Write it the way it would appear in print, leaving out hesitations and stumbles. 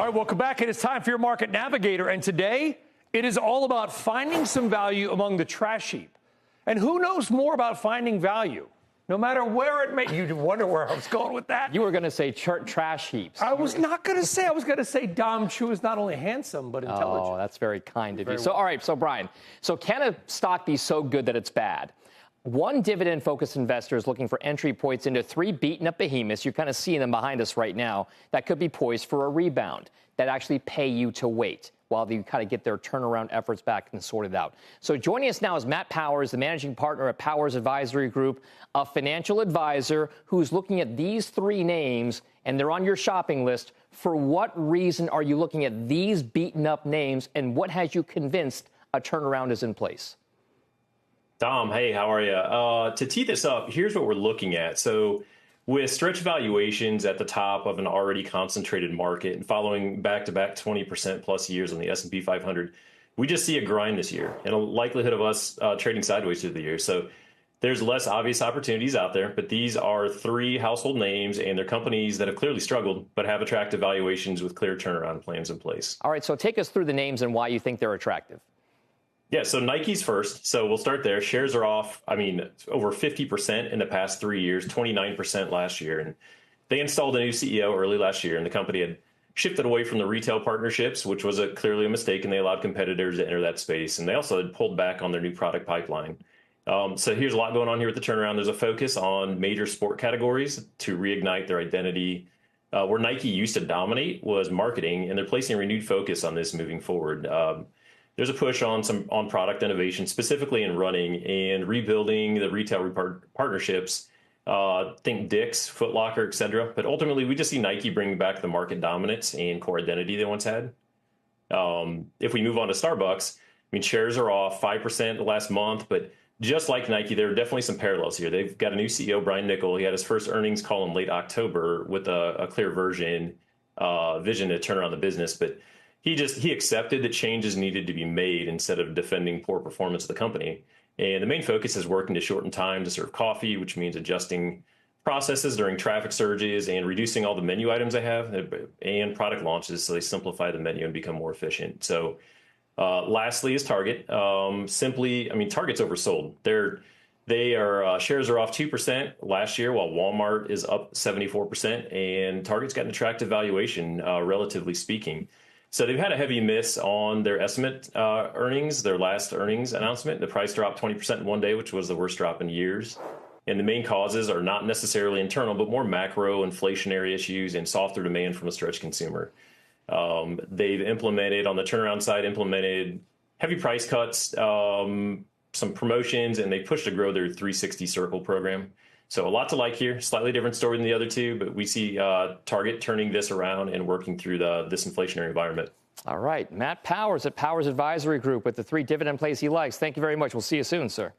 All right, welcome back. It is time for your Market Navigator. And today, it is all about finding some value among the trash heap. And who knows more about finding value? No matter where it may, you wonder where I was going with that. You were going to say trash heaps. I was not going to say. I was going to say Dom Chu is not only handsome, but intelligent. Oh, that's very kind of you. So, all right. So, Brian, so can a stock be so good that it's bad? One dividend-focused investor is looking for entry points into three beaten-up behemoths. You're kind of seeing them behind us right now that could be poised for a rebound that actually pay you to wait while they kind of get their turnaround efforts back and sorted out. So joining us now is Matt Powers, the managing partner at Powers Advisory Group, a financial advisor who's looking at these three names, and they're on your shopping list. For what reason are you looking at these beaten-up names, and what has you convinced a turnaround is in place? Dom, hey, how are you? To tee this up, here's what we're looking at. So with stretch valuations at the top of an already concentrated market and following back-to-back 20% plus years on the S&P 500, we just see a grind this year and a likelihood of us trading sideways through the year. So there's less obvious opportunities out there, but these are three household names, and they're companies that have clearly struggled but have attractive valuations with clear turnaround plans in place. All right, so take us through the names and why you think they're attractive. Yeah, so Nike's first. So we'll start there. Shares are off, over 50% in the past 3 years, 29% last year. And they installed a new CEO early last year, and the company had shifted away from the retail partnerships, which was clearly a mistake, and they allowed competitors to enter that space. And they also had pulled back on their new product pipeline. So here's a lot going on here with the turnaround. There's a focus on major sport categories to reignite their identity. Where Nike used to dominate was marketing, and they're placing a renewed focus on this moving forward. There's a push on product innovation, specifically in running and rebuilding the retail partnerships. Think Dick's, Foot Locker, et cetera. But ultimately, we just see Nike bringing back the market dominance and core identity they once had. If we move on to Starbucks, shares are off 5% the last month, but just like Nike, there are definitely some parallels here. They've got a new CEO, Brian Niccol. He had his first earnings call in late October with a clear vision to turn around the business, but he accepted that changes needed to be made instead of defending poor performance of the company. And the main focus is working to shorten time to serve coffee, which means adjusting processes during traffic surges and reducing all the menu items they have and product launches so they simplify the menu and become more efficient. So lastly is Target. Target's oversold. Shares are off 2% last year, while Walmart is up 74%, and Target's got an attractive valuation, relatively speaking. So they've had a heavy miss on their estimate earnings, their last earnings announcement. The price dropped 20% in one day, which was the worst drop in years. And the main causes are not necessarily internal, but more macro inflationary issues and softer demand from a stretched consumer. They've implemented, on the turnaround side, heavy price cuts, some promotions, and they pushed to grow their 360 Circle program. So a lot to like here. Slightly different story than the other two, but we see Target turning this around and working through this inflationary environment. All right. Matt Powers at Powers Advisory Group with the three dividend plays he likes. Thank you very much. We'll see you soon, sir.